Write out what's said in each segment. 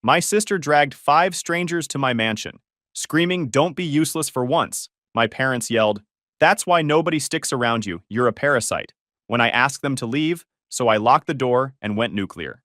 My sister dragged 5 strangers to my mansion, screaming, "Don't be useless for once." My parents yelled, "That's why nobody sticks around you, you're a parasite," when I asked them to leave, so I locked the door and went nuclear.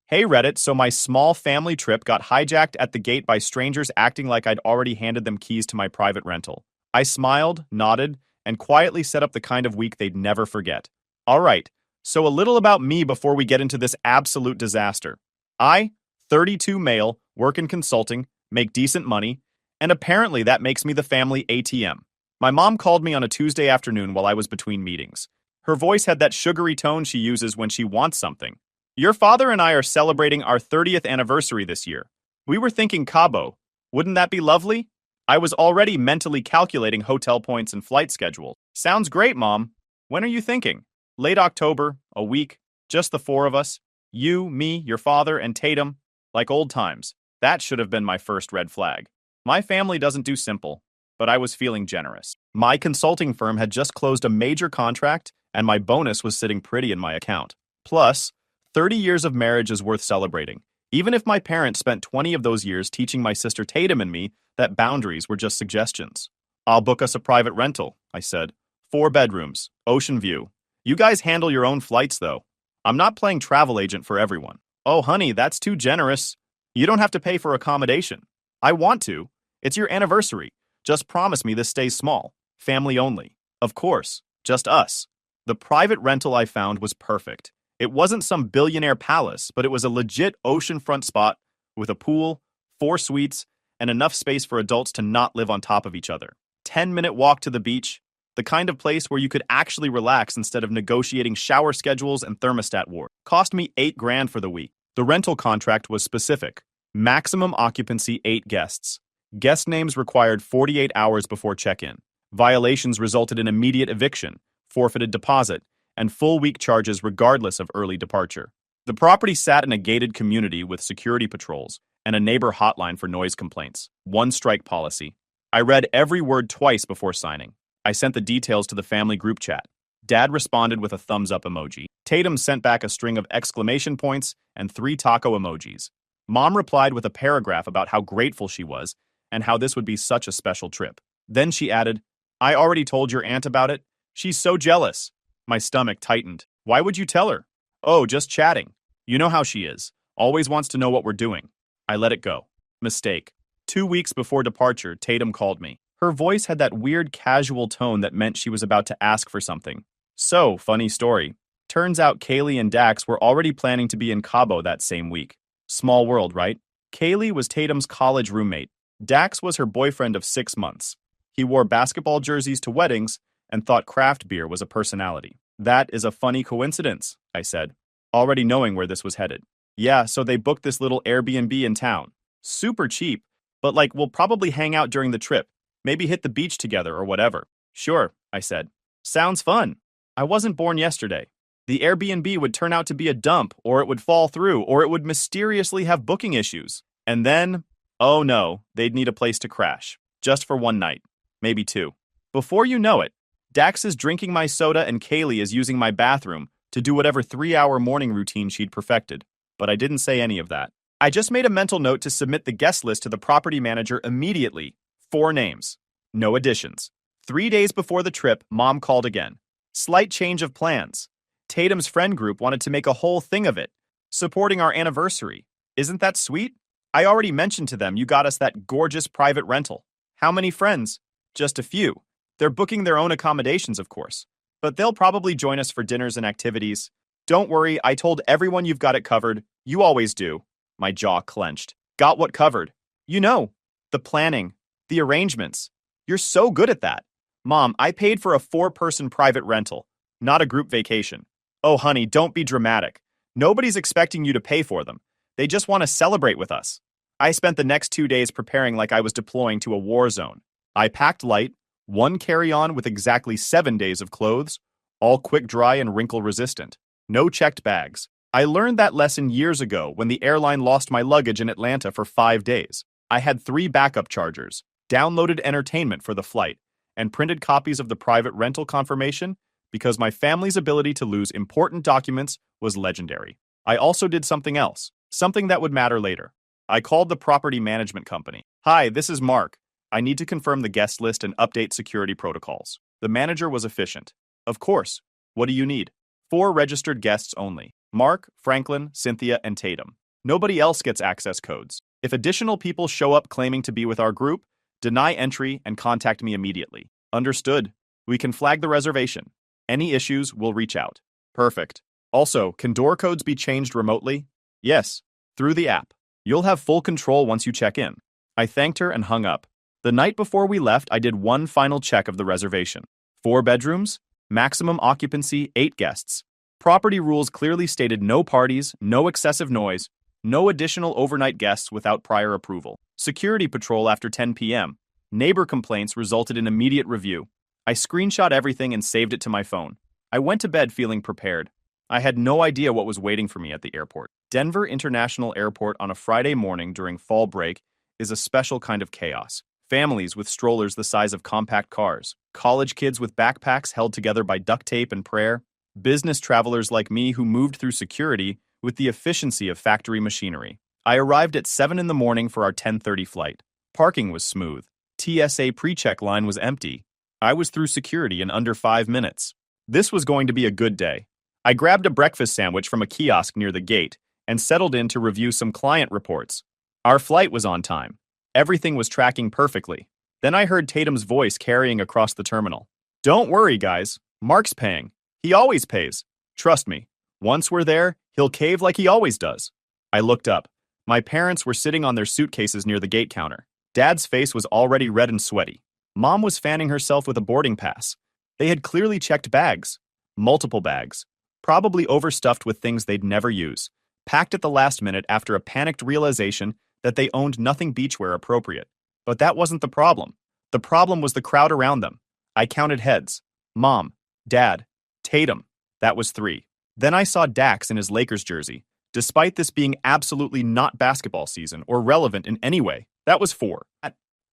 Hey Reddit, so my small family trip got hijacked at the gate by strangers acting like I'd already handed them keys to my private rental. I smiled, nodded, and quietly set up the kind of week they'd never forget. Alright, so a little about me before we get into this absolute disaster. I, 32 male, work in consulting, make decent money, and apparently that makes me the family ATM. My mom called me on a Tuesday afternoon while I was between meetings. Her voice had that sugary tone she uses when she wants something. "Your father and I are celebrating our 30th anniversary this year. We were thinking Cabo. Wouldn't that be lovely?" I was already mentally calculating hotel points and flight schedule. "Sounds great, Mom. When are you thinking?" "Late October, a week, just the 4 of us. You, me, your father, and Tatum. Like old times." That should have been my first red flag. My family doesn't do simple, but I was feeling generous. My consulting firm had just closed a major contract, and my bonus was sitting pretty in my account. Plus, 30 years of marriage is worth celebrating, even if my parents spent 20 of those years teaching my sister Tatum and me that boundaries were just suggestions. "I'll book us a private rental," I said. 4 bedrooms, ocean view. You guys handle your own flights, though. I'm not playing travel agent for everyone." "Oh, honey, that's too generous. You don't have to pay for accommodation." "I want to. It's your anniversary. Just promise me this stays small. Family only." "Of course, just us." The private rental I found was perfect. It wasn't some billionaire palace, but it was a legit oceanfront spot with a pool, 4 suites, and enough space for adults to not live on top of each other. 10-minute walk to the beach, the kind of place where you could actually relax instead of negotiating shower schedules and thermostat war. Cost me $8,000 for the week. The rental contract was specific. Maximum occupancy 8 guests. Guest names required 48 hours before check-in. Violations resulted in immediate eviction, forfeited deposit, and full week charges regardless of early departure. The property sat in a gated community with security patrols and a neighbor hotline for noise complaints. 1-strike policy. I read every word twice before signing. I sent the details to the family group chat. Dad responded with a thumbs-up emoji. Tatum sent back a string of exclamation points and 3 taco emojis. Mom replied with a paragraph about how grateful she was and how this would be such a special trip. Then she added, "I already told your aunt about it. She's so jealous." My stomach tightened. "Why would you tell her?" "Oh, just chatting. You know how she is. Always wants to know what we're doing." I let it go. Mistake. 2 weeks before departure, Tatum called me. Her voice had that weird casual tone that meant she was about to ask for something. So, funny story. Turns out Kaylee and Dax were already planning to be in Cabo that same week. Small world, right? Kaylee was Tatum's college roommate. Dax was her boyfriend of 6 months. He wore basketball jerseys to weddings and thought craft beer was a personality. "That is a funny coincidence," I said, already knowing where this was headed. "Yeah, so they booked this little Airbnb in town. Super cheap, but we'll probably hang out during the trip. Maybe hit the beach together or whatever." "Sure," I said. "Sounds fun." I wasn't born yesterday. The Airbnb would turn out to be a dump, or it would fall through, or it would mysteriously have booking issues. And then, oh no, they'd need a place to crash. Just for 1 night. Maybe 2. Before you know it, Dax is drinking my soda and Kaylee is using my bathroom to do whatever 3-hour morning routine she'd perfected. But I didn't say any of that. I just made a mental note to submit the guest list to the property manager immediately. 4 names. No additions. 3 days before the trip, Mom called again. Slight change of plans. Tatum's friend group wanted to make a whole thing of it, supporting our anniversary. Isn't that sweet? I already mentioned to them you got us that gorgeous private rental. How many friends? Just a few. They're booking their own accommodations, of course. But they'll probably join us for dinners and activities. Don't worry, I told everyone you've got it covered. You always do. My jaw clenched. Got what covered? You know, the planning, the arrangements. You're so good at that. Mom, I paid for a 4-person private rental, not a group vacation. Oh, honey, don't be dramatic. Nobody's expecting you to pay for them. They just want to celebrate with us. I spent the next 2 days preparing like I was deploying to a war zone. I packed light, 1 carry-on with exactly 7 days of clothes, all quick-dry and wrinkle-resistant. No checked bags. I learned that lesson years ago when the airline lost my luggage in Atlanta for 5 days. I had 3 backup chargers, downloaded entertainment for the flight, and printed copies of the private rental confirmation because my family's ability to lose important documents was legendary. I also did something else, something that would matter later. I called the property management company. Hi, this is Mark. I need to confirm the guest list and update security protocols. The manager was efficient. Of course. What do you need? 4 registered guests only. Mark, Franklin, Cynthia, and Tatum. Nobody else gets access codes. If additional people show up claiming to be with our group, deny entry and contact me immediately. Understood. We can flag the reservation. Any issues, we'll reach out. Perfect. Also, can door codes be changed remotely? Yes, through the app. You'll have full control once you check in. I thanked her and hung up. The night before we left, I did one final check of the reservation. 4 bedrooms, maximum occupancy 8 guests. Property rules clearly stated no parties, no excessive noise, no additional overnight guests without prior approval. Security patrol after 10 p.m. Neighbor complaints resulted in immediate review. I screenshot everything and saved it to my phone. I went to bed feeling prepared. I had no idea what was waiting for me at the airport. Denver International Airport on a Friday morning during fall break is a special kind of chaos. Families with strollers the size of compact cars, college kids with backpacks held together by duct tape and prayer, business travelers like me who moved through security with the efficiency of factory machinery. I arrived at 7 in the morning for our 10:30 flight. Parking was smooth. TSA pre-check line was empty. I was through security in under 5 minutes. This was going to be a good day. I grabbed a breakfast sandwich from a kiosk near the gate and settled in to review some client reports. Our flight was on time. Everything was tracking perfectly. Then I heard Tatum's voice carrying across the terminal. Don't worry, guys. Mark's paying. He always pays. Trust me. Once we're there, he'll cave like he always does. I looked up. My parents were sitting on their suitcases near the gate counter. Dad's face was already red and sweaty. Mom was fanning herself with a boarding pass. They had clearly checked bags. Multiple bags. Probably overstuffed with things they'd never use. Packed at the last minute after a panicked realization that they owned nothing beachwear appropriate. But that wasn't the problem. The problem was the crowd around them. I counted heads. Mom, Dad, Tatum. That was 3. Then I saw Dax in his Lakers jersey. Despite this being absolutely not basketball season or relevant in any way, that was 4.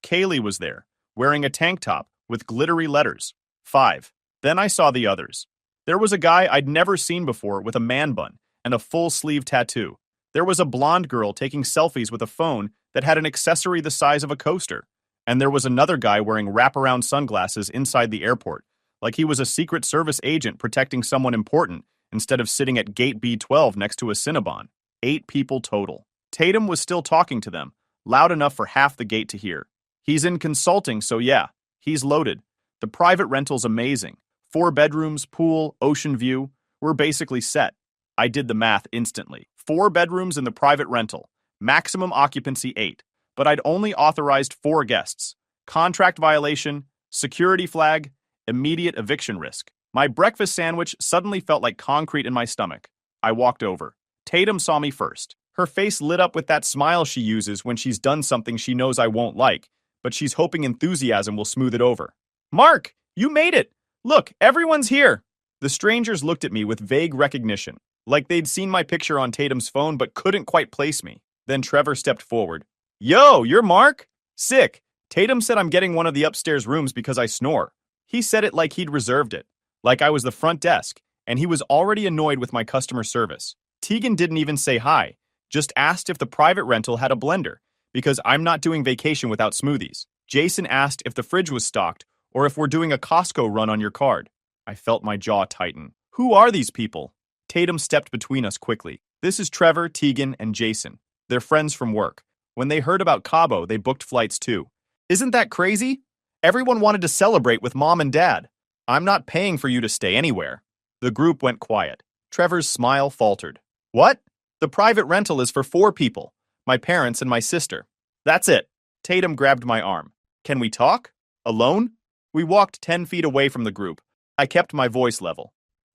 Kaylee was there, wearing a tank top with glittery letters. 5. Then I saw the others. There was a guy I'd never seen before with a man bun and a full-sleeve tattoo. There was a blonde girl taking selfies with a phone that had an accessory the size of a coaster. And there was another guy wearing wraparound sunglasses inside the airport, like he was a Secret Service agent protecting someone important instead of sitting at gate B12 next to a Cinnabon. 8 people total. Tatum was still talking to them, loud enough for half the gate to hear. He's in consulting, so yeah, he's loaded. The private rental's amazing. 4 bedrooms, pool, ocean view. We're basically set. I did the math instantly. 4 bedrooms in the private rental. Maximum occupancy 8. But I'd only authorized 4 guests. Contract violation, security flag, immediate eviction risk. My breakfast sandwich suddenly felt like concrete in my stomach. I walked over. Tatum saw me first. Her face lit up with that smile she uses when she's done something she knows I won't like, but she's hoping enthusiasm will smooth it over. Mark, you made it! Look, everyone's here! The strangers looked at me with vague recognition, like they'd seen my picture on Tatum's phone but couldn't quite place me. Then Trevor stepped forward. Yo, you're Mark? Sick. Tatum said I'm getting one of the upstairs rooms because I snore. He said it like he'd reserved it, like I was the front desk, and he was already annoyed with my customer service. Tegan didn't even say hi, just asked if the private rental had a blender, because I'm not doing vacation without smoothies. Jason asked if the fridge was stocked, or if we're doing a Costco run on your card. I felt my jaw tighten. Who are these people? Tatum stepped between us quickly. This is Trevor, Tegan, and Jason. They're friends from work. When they heard about Cabo, they booked flights too. Isn't that crazy? Everyone wanted to celebrate with Mom and Dad. I'm not paying for you to stay anywhere. The group went quiet. Trevor's smile faltered. What? The private rental is for 4 people. My parents and my sister. That's it. Tatum grabbed my arm. Can we talk? Alone? We walked 10 feet away from the group. I kept my voice level.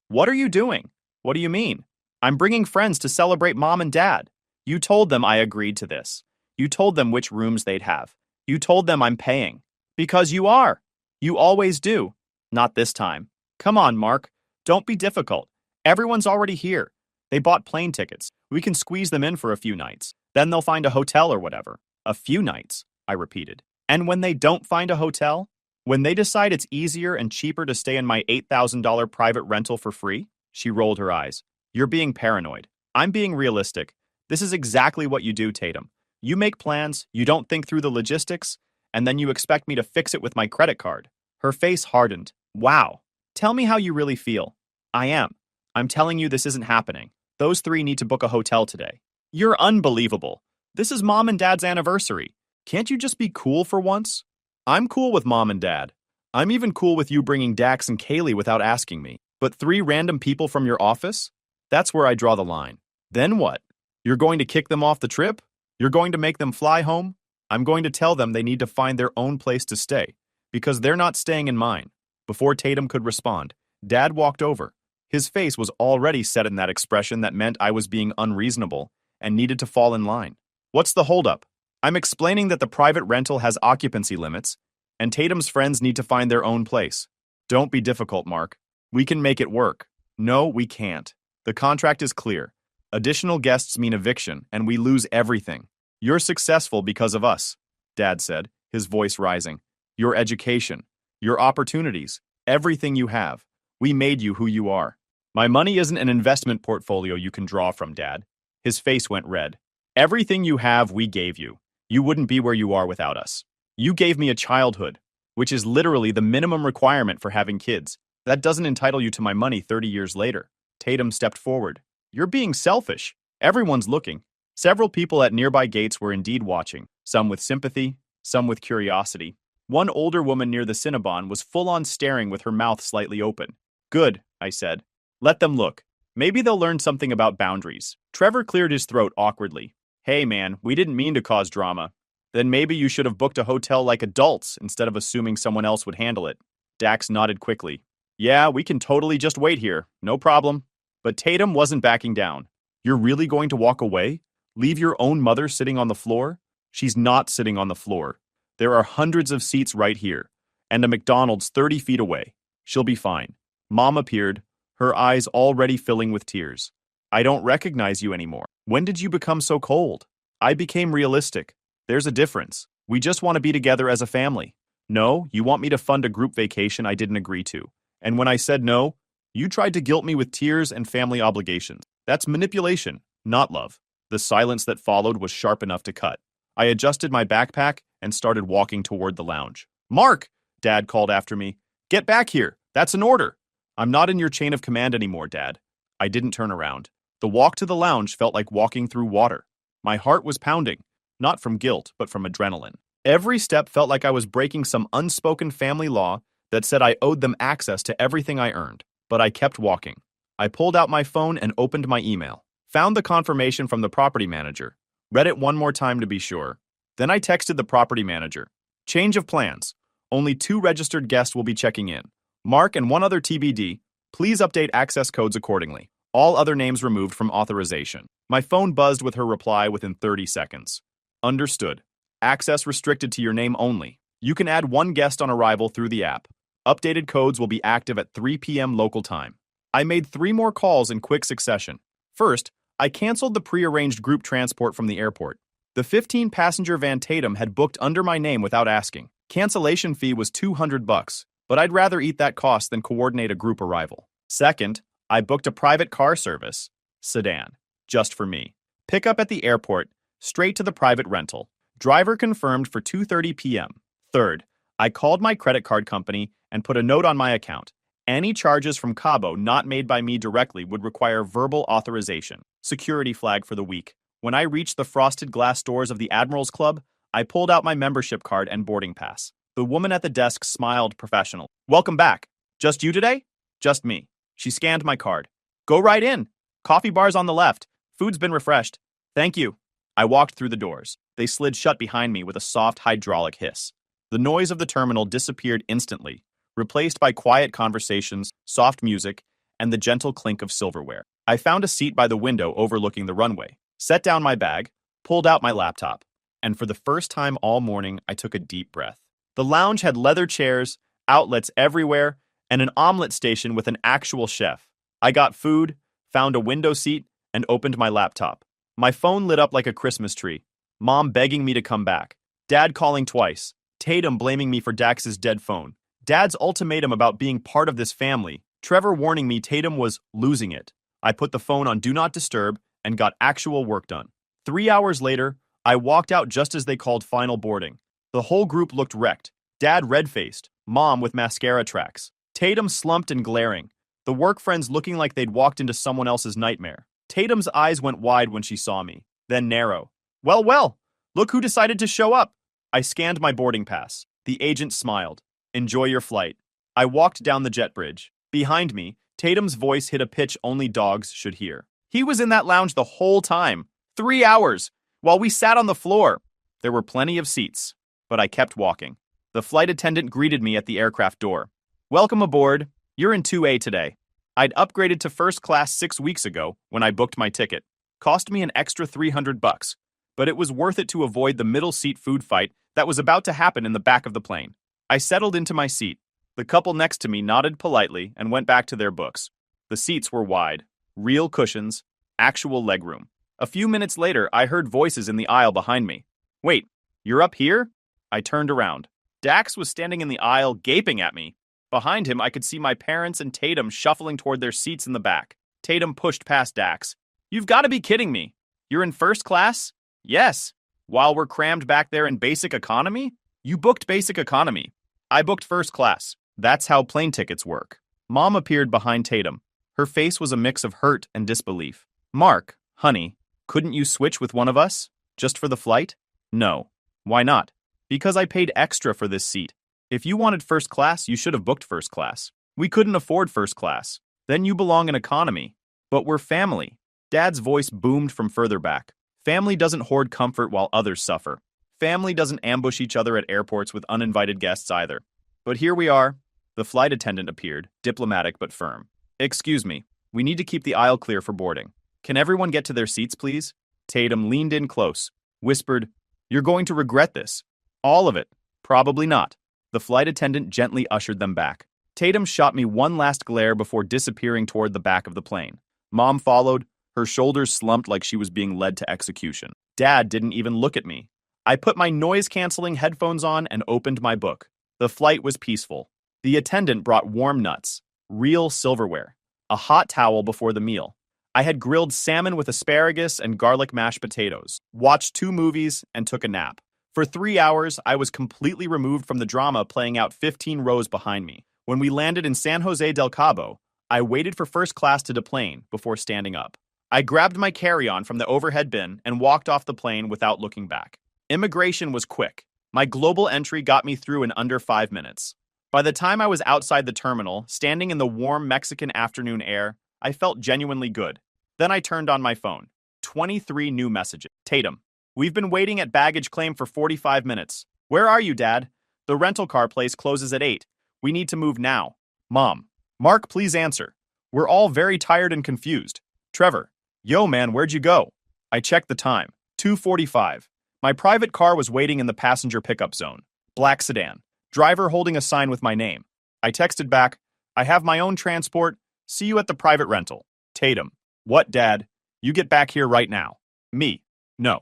What are you doing? What do you mean? I'm bringing friends to celebrate Mom and Dad. You told them I agreed to this. You told them which rooms they'd have. You told them I'm paying. Because you are. You always do. Not this time. Come on, Mark. Don't be difficult. Everyone's already here. They bought plane tickets. We can squeeze them in for a few nights. Then they'll find a hotel or whatever. A few nights, I repeated. And when they don't find a hotel? When they decide it's easier and cheaper to stay in my $8,000 private rental for free? She rolled her eyes. You're being paranoid. I'm being realistic. This is exactly what you do, Tatum. You make plans, you don't think through the logistics, and then you expect me to fix it with my credit card. Her face hardened. Wow. Tell me how you really feel. I am. I'm telling you this isn't happening. Those three need to book a hotel today. You're unbelievable. This is Mom and Dad's anniversary. Can't you just be cool for once? I'm cool with Mom and Dad. I'm even cool with you bringing Dax and Kaylee without asking me. But three random people from your office? That's where I draw the line. Then what? You're going to kick them off the trip? You're going to make them fly home? I'm going to tell them they need to find their own place to stay, because they're not staying in mine. Before Tatum could respond, Dad walked over. His face was already set in that expression that meant I was being unreasonable and needed to fall in line. What's the holdup? I'm explaining that the private rental has occupancy limits, and Tatum's friends need to find their own place. Don't be difficult, Mark. We can make it work. No, we can't. The contract is clear. Additional guests mean eviction, and we lose everything. You're successful because of us, Dad said, his voice rising. Your education, your opportunities, everything you have. We made you who you are. My money isn't an investment portfolio you can draw from, Dad. His face went red. Everything you have, we gave you. You wouldn't be where you are without us. You gave me a childhood, which is literally the minimum requirement for having kids. That doesn't entitle you to my money 30 years later. Tatum stepped forward. You're being selfish. Everyone's looking. Several people at nearby gates were indeed watching, some with sympathy, some with curiosity. One older woman near the Cinnabon was full-on staring with her mouth slightly open. Good, I said. Let them look. Maybe they'll learn something about boundaries. Trevor cleared his throat awkwardly. Hey man, we didn't mean to cause drama. Then maybe you should have booked a hotel like adults instead of assuming someone else would handle it. Dax nodded quickly. Yeah, we can totally just wait here. No problem. But Tatum wasn't backing down. You're really going to walk away? Leave your own mother sitting on the floor? She's not sitting on the floor. There are hundreds of seats right here, and a McDonald's 30 feet away. She'll be fine. Mom appeared, her eyes already filling with tears. I don't recognize you anymore. When did you become so cold? I became realistic. There's a difference. We just want to be together as a family. No, you want me to fund a group vacation I didn't agree to. And when I said no, you tried to guilt me with tears and family obligations. That's manipulation, not love. The silence that followed was sharp enough to cut. I adjusted my backpack and started walking toward the lounge. Mark, Dad called after me. Get back here. That's an order. I'm not in your chain of command anymore, Dad. I didn't turn around. The walk to the lounge felt like walking through water. My heart was pounding, not from guilt, but from adrenaline. Every step felt like I was breaking some unspoken family law that said I owed them access to everything I earned. But I kept walking. I pulled out my phone and opened my email. Found the confirmation from the property manager. Read it one more time to be sure. Then I texted the property manager. Change of plans. Only 2 registered guests will be checking in. Mark and one other TBD. Please update access codes accordingly. All other names removed from authorization. My phone buzzed with her reply within 30 seconds. Understood. Access restricted to your name only. You can add 1 guest on arrival through the app. Updated codes will be active at 3 p.m. local time. I made 3 more calls in quick succession. First, I canceled the pre-arranged group transport from the airport. The 15-passenger van Tatum had booked under my name without asking. Cancellation fee was $200, but I'd rather eat that cost than coordinate a group arrival. Second, I booked a private car service, sedan, just for me. Pickup at the airport, straight to the private rental. Driver confirmed for 2:30 p.m. Third, I called my credit card company and put a note on my account. Any charges from Cabo not made by me directly would require verbal authorization. Security flag for the week. When I reached the frosted glass doors of the Admirals Club, I pulled out my membership card and boarding pass. The woman at the desk smiled professional. Welcome back. Just you today? Just me. She scanned my card. Go right in. Coffee bar's on the left. Food's been refreshed. Thank you. I walked through the doors. They slid shut behind me with a soft hydraulic hiss. The noise of the terminal disappeared instantly, replaced by quiet conversations, soft music, and the gentle clink of silverware. I found a seat by the window overlooking the runway, set down my bag, pulled out my laptop, and for the first time all morning, I took a deep breath. The lounge had leather chairs, outlets everywhere, and an omelet station with an actual chef. I got food, found a window seat, and opened my laptop. My phone lit up like a Christmas tree. Mom begging me to come back. Dad calling twice. Tatum blaming me for Dax's dead phone. Dad's ultimatum about being part of this family. Trevor warning me Tatum was losing it. I put the phone on Do Not Disturb and got actual work done. 3 hours later, I walked out just as they called final boarding. The whole group looked wrecked. Dad red-faced, Mom with mascara tracks, Tatum slumped and glaring, the work friends looking like they'd walked into someone else's nightmare. Tatum's eyes went wide when she saw me, then narrow. Well, look who decided to show up. I scanned my boarding pass. The agent smiled. Enjoy your flight. I walked down the jet bridge. Behind me, Tatum's voice hit a pitch only dogs should hear. He was in that lounge the whole time. 3 hours. While we sat on the floor. There were plenty of seats, but I kept walking. The flight attendant greeted me at the aircraft door. Welcome aboard. You're in 2A today. I'd upgraded to first class 6 weeks ago when I booked my ticket. Cost me an extra $300, but it was worth it to avoid the middle seat food fight that was about to happen in the back of the plane. I settled into my seat. The couple next to me nodded politely and went back to their books. The seats were wide, real cushions, actual legroom. A few minutes later, I heard voices in the aisle behind me. Wait, you're up here? I turned around. Dax was standing in the aisle, gaping at me. Behind him, I could see my parents and Tatum shuffling toward their seats in the back. Tatum pushed past Dax. You've got to be kidding me. You're in first class? Yes. While we're crammed back there in basic economy? You booked basic economy. I booked first class. That's how plane tickets work. Mom appeared behind Tatum. Her face was a mix of hurt and disbelief. Mark, honey, couldn't you switch with one of us? Just for the flight? No. Why not? Because I paid extra for this seat. If you wanted first class, you should have booked first class. We couldn't afford first class. Then you belong in economy. But we're family. Dad's voice boomed from further back. Family doesn't hoard comfort while others suffer. Family doesn't ambush each other at airports with uninvited guests either. But here we are. The flight attendant appeared, diplomatic but firm. Excuse me, we need to keep the aisle clear for boarding. Can everyone get to their seats, please? Tatum leaned in close, whispered, You're going to regret this. All of it. Probably not. The flight attendant gently ushered them back. Tatum shot me one last glare before disappearing toward the back of the plane. Mom followed, her shoulders slumped like she was being led to execution. Dad didn't even look at me. I put my noise-canceling headphones on and opened my book. The flight was peaceful. The attendant brought warm nuts, real silverware, a hot towel before the meal. I had grilled salmon with asparagus and garlic mashed potatoes, watched 2 movies, and took a nap. For 3 hours, I was completely removed from the drama playing out 15 rows behind me. When we landed in San Jose del Cabo, I waited for first class to deplane before standing up. I grabbed my carry-on from the overhead bin and walked off the plane without looking back. Immigration was quick. My global entry got me through in under 5 minutes. By the time I was outside the terminal, standing in the warm Mexican afternoon air, I felt genuinely good. Then I turned on my phone. 23 new messages. Tatum, we've been waiting at baggage claim for 45 minutes. Where are you, Dad? The rental car place closes at 8. We need to move now. Mom, Mark, please answer. We're all very tired and confused. Trevor, yo man, where'd you go? I checked the time. 2:45. My private car was waiting in the passenger pickup zone. Black sedan. Driver holding a sign with my name. I texted back, I have my own transport. See you at the private rental. Tatum, what, Dad? You get back here right now. Me, no.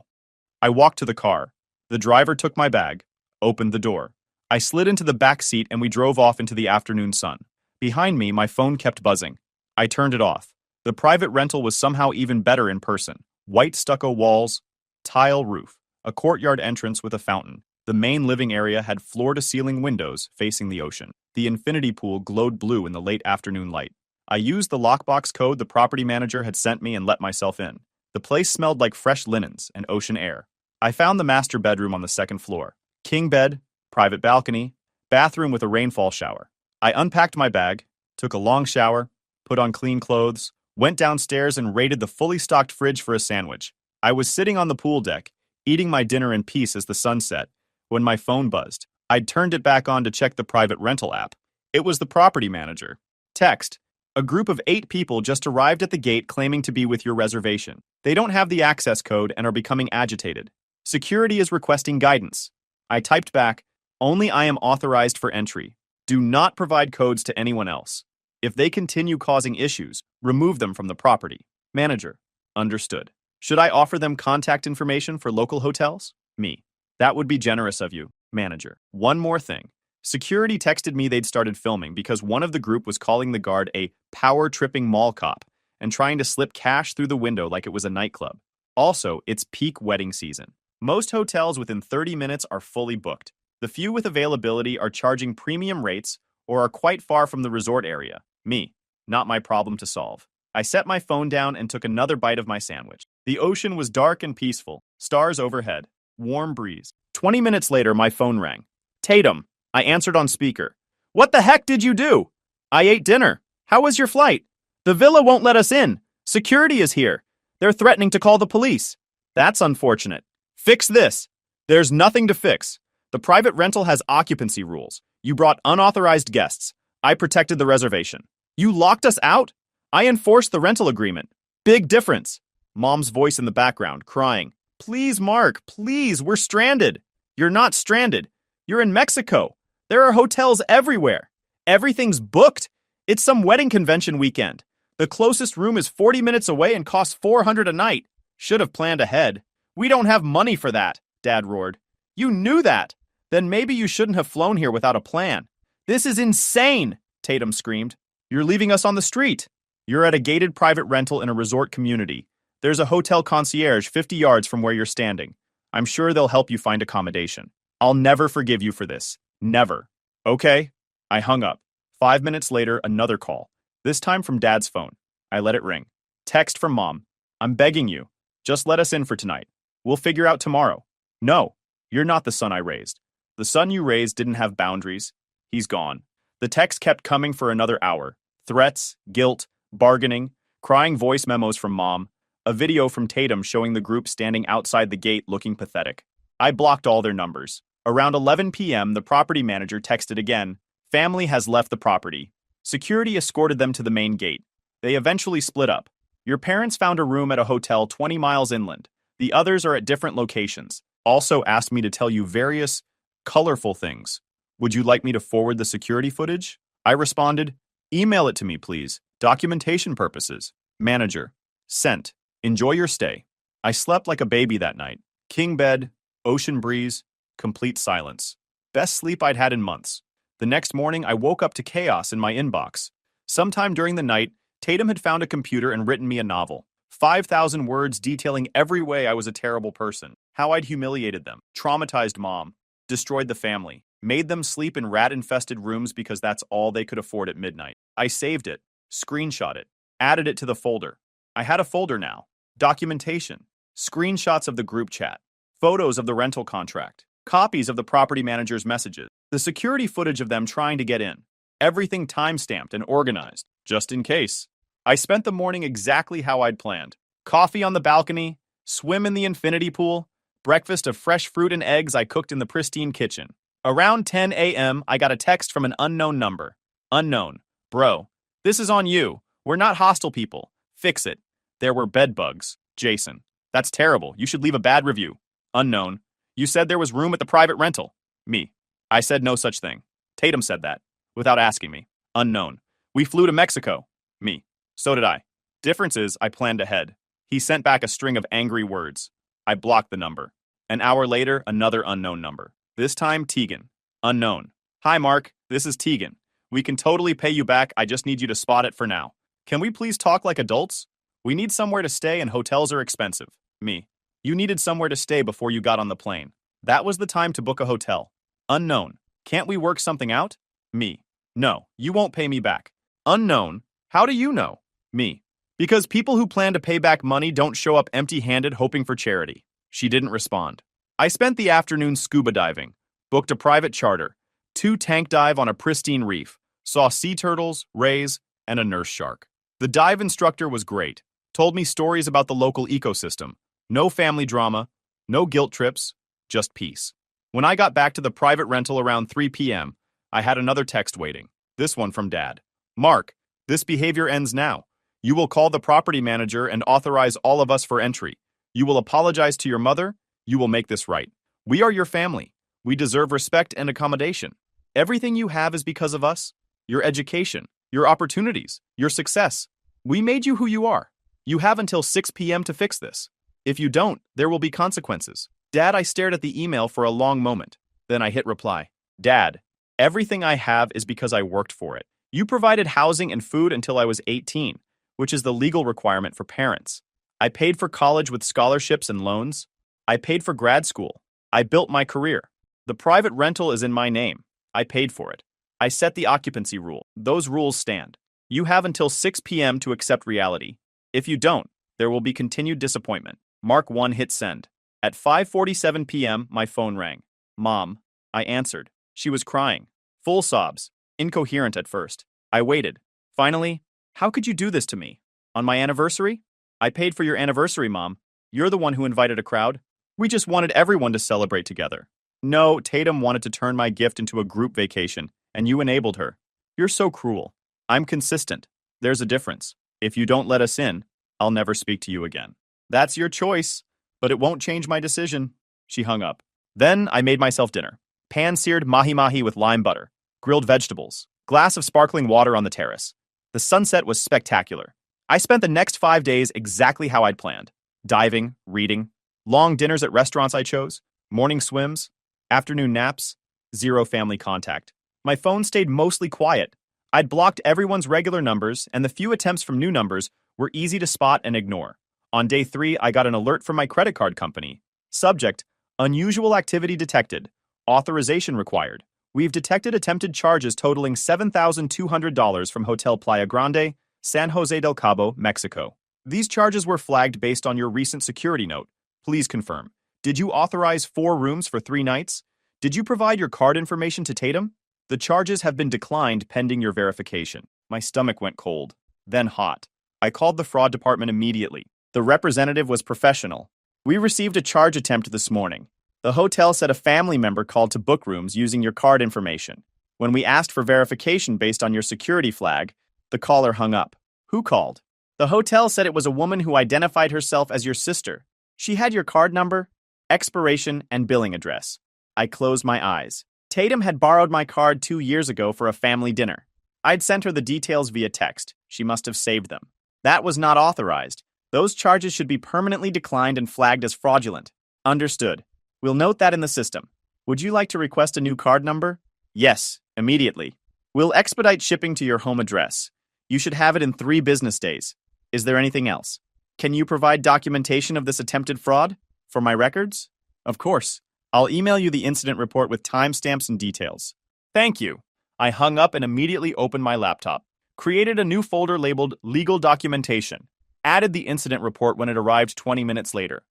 I walked to the car. The driver took my bag, opened the door. I slid into the back seat and we drove off into the afternoon sun. Behind me, my phone kept buzzing. I turned it off. The private rental was somehow even better in person. White stucco walls, tile roof, a courtyard entrance with a fountain. The main living area had floor-to-ceiling windows facing the ocean. The infinity pool glowed blue in the late afternoon light. I used the lockbox code the property manager had sent me and let myself in. The place smelled like fresh linens and ocean air. I found the master bedroom on the second floor. King bed, private balcony, bathroom with a rainfall shower. I unpacked my bag, took a long shower, put on clean clothes, went downstairs and raided the fully stocked fridge for a sandwich. I was sitting on the pool deck, eating my dinner in peace as the sun set, when my phone buzzed. I'd turned it back on to check the private rental app. It was the property manager. Text. A group of 8 people just arrived at the gate claiming to be with your reservation. They don't have the access code and are becoming agitated. Security is requesting guidance. I typed back, only I am authorized for entry. Do not provide codes to anyone else. If they continue causing issues, remove them from the property. Manager. Understood. Should I offer them contact information for local hotels? Me. That would be generous of you. Manager. One more thing. Security texted me they'd started filming because one of the group was calling the guard a power-tripping mall cop and trying to slip cash through the window like it was a nightclub. Also, it's peak wedding season. Most hotels within 30 minutes are fully booked. The few with availability are charging premium rates or are quite far from the resort area. Me, not my problem to solve. I set my phone down and took another bite of my sandwich. The ocean was dark and peaceful, stars overhead, warm breeze. 20 minutes later, my phone rang. Tatum, I answered on speaker. What the heck did you do? I ate dinner. How was your flight? The villa won't let us in. Security is here. They're threatening to call the police. That's unfortunate. Fix this. There's nothing to fix. The private rental has occupancy rules. You brought unauthorized guests. I protected the reservation. You locked us out? I enforced the rental agreement. Big difference. Mom's voice in the background, crying. Please, Mark, please, we're stranded. You're not stranded. You're in Mexico. There are hotels everywhere. Everything's booked. It's some wedding convention weekend. The closest room is 40 minutes away and costs $400 a night. Should have planned ahead. We don't have money for that, Dad roared. You knew that. Then maybe you shouldn't have flown here without a plan. This is insane, Tatum screamed. You're leaving us on the street. You're at a gated private rental in a resort community. There's a hotel concierge 50 yards from where you're standing. I'm sure they'll help you find accommodation. I'll never forgive you for this. Never. Okay. I hung up. 5 minutes later, another call. This time from Dad's phone. I let it ring. Text from Mom. I'm begging you. Just let us in for tonight. We'll figure out tomorrow. No, you're not the son I raised. The son you raised didn't have boundaries. He's gone. The text kept coming for another hour. Threats, guilt, bargaining, crying voice memos from Mom, a video from Tatum showing the group standing outside the gate looking pathetic. I blocked all their numbers. Around 11 p.m., the property manager texted again. Family has left the property. Security escorted them to the main gate. They eventually split up. Your parents found a room at a hotel 20 miles inland. The others are at different locations. Also asked me to tell you various colorful things. Would you like me to forward the security footage? I responded, email it to me, please. Documentation purposes. Manager. Sent. Enjoy your stay. I slept like a baby that night. King bed, ocean breeze, complete silence. Best sleep I'd had in months. The next morning, I woke up to chaos in my inbox. Sometime during the night, Tatum had found a computer and written me a novel. 5,000 words detailing every way I was a terrible person, how I'd humiliated them, traumatized Mom, destroyed the family, made them sleep in rat-infested rooms because that's all they could afford at midnight. I saved it, screenshot it, added it to the folder. I had a folder now. Documentation, screenshots of the group chat, photos of the rental contract, copies of the property manager's messages, the security footage of them trying to get in. Everything time-stamped and organized, just in case. I spent the morning exactly how I'd planned. Coffee on the balcony, swim in the infinity pool, breakfast of fresh fruit and eggs I cooked in the pristine kitchen. Around 10 a.m., I got a text from an unknown number. Unknown. Bro, this is on you. We're not hostile people. Fix it. There were bed bugs. Jason. That's terrible. You should leave a bad review. Unknown. You said there was room at the private rental. Me. I said no such thing. Tatum said that, without asking me. Unknown. We flew to Mexico. Me. So did I. Difference is, I planned ahead. He sent back a string of angry words. I blocked the number. An hour later, another unknown number. This time, Tegan. Unknown. Hi, Mark. This is Tegan. We can totally pay you back. I just need you to spot it for now. Can we please talk like adults? We need somewhere to stay and hotels are expensive. Me. You needed somewhere to stay before you got on the plane. That was the time to book a hotel. Unknown. Can't we work something out? Me. No, you won't pay me back. Unknown. How do you know? Me. Because people who plan to pay back money don't show up empty-handed hoping for charity. She didn't respond. I spent the afternoon scuba diving, booked a private charter, 2 tank dive on a pristine reef, saw sea turtles, rays, and a nurse shark. The dive instructor was great, told me stories about the local ecosystem. No family drama, no guilt trips, just peace. When I got back to the private rental around 3 p.m., I had another text waiting, this one from Dad. Mark, this behavior ends now. You will call the property manager and authorize all of us for entry. You will apologize to your mother. You will make this right. We are your family. We deserve respect and accommodation. Everything you have is because of us. Your education, your opportunities, your success. We made you who you are. You have until 6 p.m. to fix this. If you don't, there will be consequences. Dad, I stared at the email for a long moment. Then I hit reply. Dad, everything I have is because I worked for it. You provided housing and food until I was 18, which is the legal requirement for parents. I paid for college with scholarships and loans. I paid for grad school. I built my career. The private rental is in my name. I paid for it. I set the occupancy rule. Those rules stand. You have until 6 p.m. to accept reality. If you don't, there will be continued disappointment. Mark 1 hit send. At 5:47 p.m., my phone rang. Mom. I answered. She was crying. Full sobs. Incoherent at first. I waited. Finally, how could you do this to me? On my anniversary? I paid for your anniversary, Mom. You're the one who invited a crowd. We just wanted everyone to celebrate together. No, Tatum wanted to turn my gift into a group vacation, and you enabled her. You're so cruel. I'm consistent. There's a difference. If you don't let us in, I'll never speak to you again. That's your choice, but it won't change my decision. She hung up. Then I made myself dinner. Pan-seared mahi-mahi with lime butter, grilled vegetables, glass of sparkling water on the terrace. The sunset was spectacular. I spent the next 5 days exactly how I'd planned. Diving, reading, long dinners at restaurants I chose, morning swims, afternoon naps, zero family contact. My phone stayed mostly quiet. I'd blocked everyone's regular numbers, and the few attempts from new numbers were easy to spot and ignore. On day 3, I got an alert from my credit card company. Subject: unusual activity detected. Authorization required. We've detected attempted charges totaling $7,200 from Hotel Playa Grande, San Jose del Cabo, Mexico. These charges were flagged based on your recent security note. Please confirm. Did you authorize 4 rooms for 3 nights? Did you provide your card information to Tatum? The charges have been declined pending your verification. My stomach went cold, then hot. I called the fraud department immediately. The representative was professional. We received a charge attempt this morning. The hotel said a family member called to book rooms using your card information. When we asked for verification based on your security flag, the caller hung up. Who called? The hotel said it was a woman who identified herself as your sister. She had your card number, expiration, and billing address. I closed my eyes. Tatum had borrowed my card 2 years ago for a family dinner. I'd sent her the details via text. She must have saved them. That was not authorized. Those charges should be permanently declined and flagged as fraudulent. Understood. We'll note that in the system. Would you like to request a new card number? Yes, immediately. We'll expedite shipping to your home address. You should have it in 3 business days. Is there anything else? Can you provide documentation of this attempted fraud? For my records? Of course. I'll email you the incident report with timestamps and details. Thank you. I hung up and immediately opened my laptop. Created a new folder labeled Legal Documentation. Added the incident report when it arrived 20 minutes later.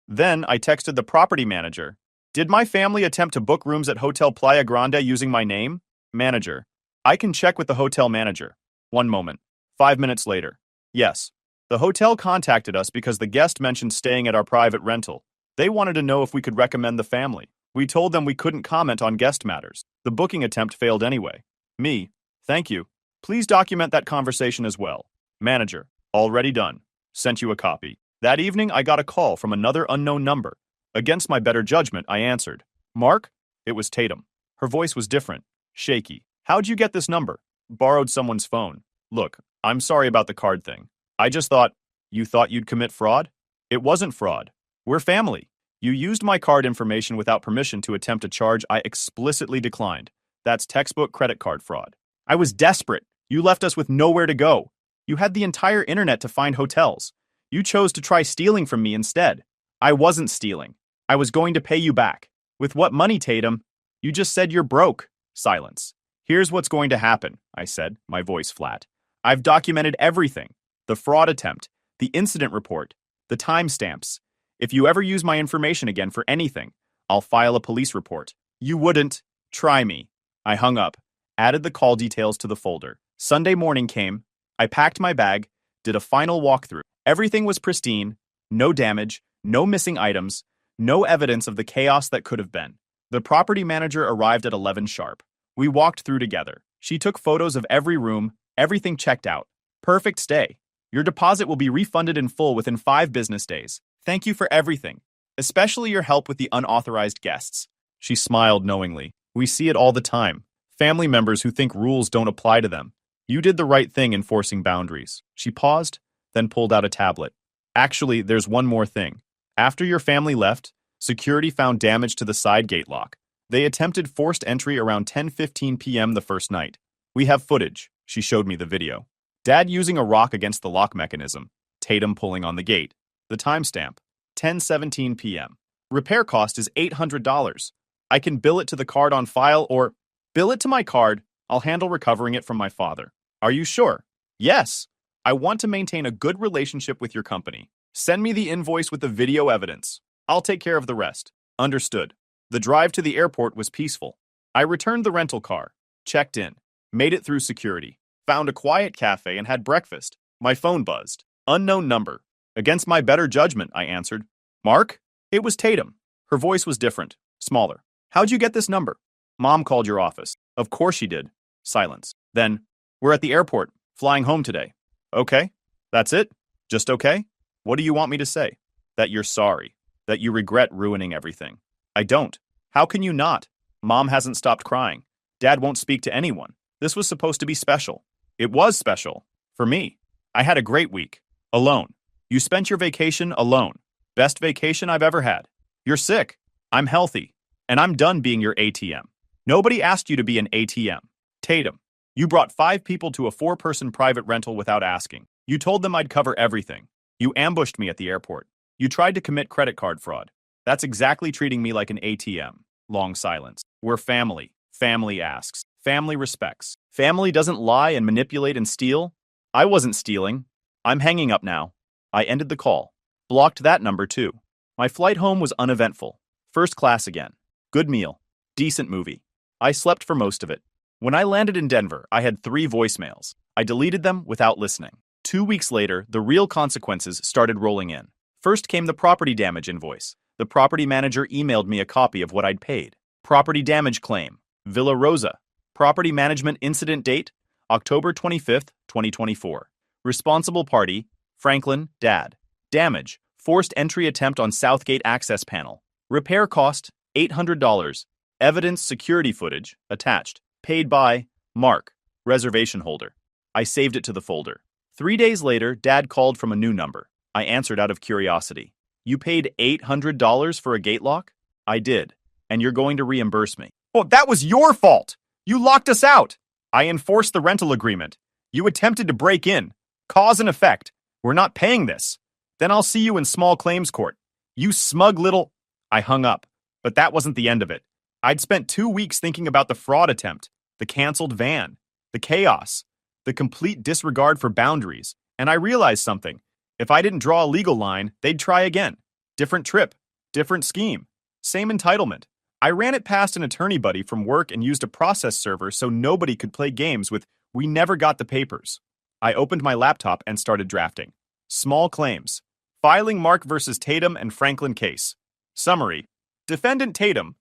Then I texted the property manager. Did my family attempt to book rooms at Hotel Playa Grande using my name? Manager. I can check with the hotel manager. 1 moment. 5 minutes later. Yes. The hotel contacted us because the guest mentioned staying at our private rental. They wanted to know if we could recommend the family. We told them we couldn't comment on guest matters. The booking attempt failed anyway. Me. Thank you. Please document that conversation as well. Manager. Already done. Sent you a copy. That evening, I got a call from another unknown number. Against my better judgment, I answered. Mark? It was Tatum. Her voice was different. Shaky. How'd you get this number? Borrowed someone's phone. Look, I'm sorry about the card thing. I just thought, you thought you'd commit fraud? It wasn't fraud. We're family. You used my card information without permission to attempt a charge I explicitly declined. That's textbook credit card fraud. I was desperate. You left us with nowhere to go. You had the entire internet to find hotels. You chose to try stealing from me instead. I wasn't stealing. I was going to pay you back. With what money, Tatum? You just said you're broke. Silence. Here's what's going to happen, I said, my voice flat. I've documented everything. The fraud attempt, the incident report, the timestamps. If you ever use my information again for anything, I'll file a police report. You wouldn't. Try me. I hung up, added the call details to the folder. Sunday morning came. I packed my bag, did a final walkthrough. Everything was pristine, no damage, no missing items, no evidence of the chaos that could have been. The property manager arrived at 11 sharp. We walked through together. She took photos of every room, everything checked out. Perfect stay. Your deposit will be refunded in full within 5 business days. Thank you for everything, especially your help with the unauthorized guests. She smiled knowingly. We see it all the time. Family members who think rules don't apply to them. You did the right thing enforcing boundaries. She paused, then pulled out a tablet. Actually, there's one more thing. After your family left, security found damage to the side gate lock. They attempted forced entry around 10:15 p.m. the first night. We have footage. She showed me the video. Dad using a rock against the lock mechanism. Tatum pulling on the gate. The timestamp, 10:17 p.m. Repair cost is $800. I can bill it to the card on file or bill it to my card. I'll handle recovering it from my father. Are you sure? Yes. I want to maintain a good relationship with your company. Send me the invoice with the video evidence. I'll take care of the rest. Understood. The drive to the airport was peaceful. I returned the rental car, checked in, made it through security, found a quiet cafe and had breakfast. My phone buzzed. Unknown number. Against my better judgment, I answered. Mark? It was Tatum. Her voice was different, smaller. How'd you get this number? Mom called your office. Of course she did. Silence. Then, we're at the airport, flying home today. Okay? That's it? Just okay? What do you want me to say? That you're sorry. That you regret ruining everything. I don't. How can you not? Mom hasn't stopped crying. Dad won't speak to anyone. This was supposed to be special. It was special. For me. I had a great week. Alone. You spent your vacation alone. Best vacation I've ever had. You're sick. I'm healthy. And I'm done being your ATM. Nobody asked you to be an ATM. Tatum. You brought 5 people to a 4-person private rental without asking. You told them I'd cover everything. You ambushed me at the airport. You tried to commit credit card fraud. That's exactly treating me like an ATM. Long silence. We're family. Family asks. Family respects. Family doesn't lie and manipulate and steal. I wasn't stealing. I'm hanging up now. I ended the call. Blocked that number too. My flight home was uneventful. First class again. Good meal. Decent movie. I slept for most of it. When I landed in Denver, I had 3 voicemails. I deleted them without listening. 2 weeks later, the real consequences started rolling in. First came the property damage invoice. The property manager emailed me a copy of what I'd paid. Property damage claim. Villa Rosa. Property management incident date, October 25th, 2024. Responsible party, Franklin, Dad. Damage, forced entry attempt on Southgate access panel. Repair cost, $800. Evidence security footage, attached. Paid by, Mark, reservation holder. I saved it to the folder. 3 days later, Dad called from a new number. I answered out of curiosity. You paid $800 for a gate lock? I did. And you're going to reimburse me. Oh, that was your fault! You locked us out! I enforced the rental agreement. You attempted to break in. Cause and effect. We're not paying this. Then I'll see you in small claims court. You smug little... I hung up. But that wasn't the end of it. I'd spent 2 weeks thinking about the fraud attempt, the canceled van, the chaos, the complete disregard for boundaries, and I realized something. If I didn't draw a legal line, they'd try again. Different trip, different scheme, same entitlement. I ran it past an attorney buddy from work and used a process server so nobody could play games with "we never got the papers." I opened my laptop and started drafting. Small claims. Filing Mark versus Tatum and Franklin case. Summary. Defendant Tatum,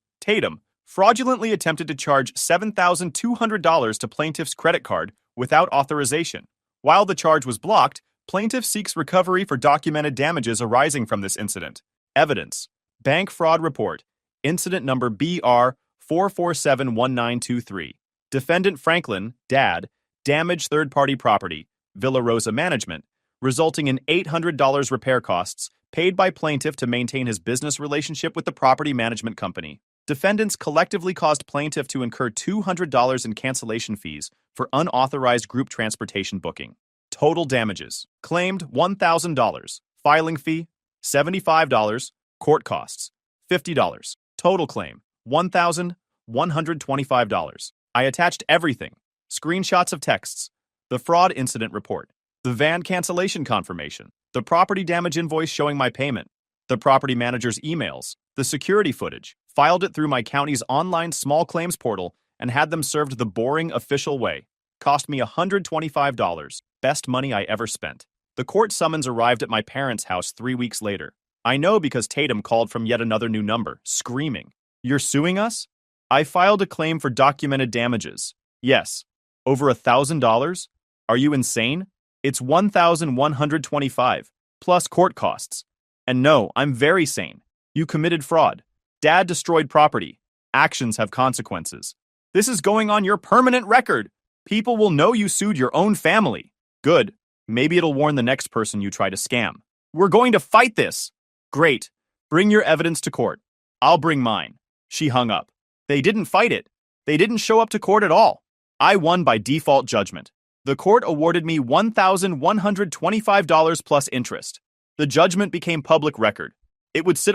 fraudulently attempted to charge $7,200 to plaintiff's credit card without authorization. While the charge was blocked, plaintiff seeks recovery for documented damages arising from this incident. Evidence. Bank fraud report. Incident number BR 4471923. Defendant Franklin, Dad, damaged third-party property, Villa Rosa Management, resulting in $800 repair costs paid by plaintiff to maintain his business relationship with the property management company. Defendants collectively caused plaintiff to incur $200 in cancellation fees for unauthorized group transportation booking. Total damages. Claimed $1,000. Filing fee, $75. Court costs, $50. Total claim, $1,125. I attached everything. Screenshots of texts. The fraud incident report. The van cancellation confirmation. The property damage invoice showing my payment. The property manager's emails. The security footage. Filed it through my county's online small claims portal and had them served the boring official way. Cost me $125. Best money I ever spent. The court summons arrived at my parents' house 3 weeks later. I know because Tatum called from yet another new number, screaming. You're suing us? I filed a claim for documented damages. Yes. Over $1,000? Are you insane? It's $1,125, plus court costs. And no, I'm very sane. You committed fraud. Dad destroyed property. Actions have consequences. This is going on your permanent record. People will know you sued your own family. Good. Maybe it'll warn the next person you try to scam. We're going to fight this. Great. Bring your evidence to court. I'll bring mine. She hung up. They didn't fight it. They didn't show up to court at all. I won by default judgment. The court awarded me $1,125 plus interest. The judgment became public record. It would sit on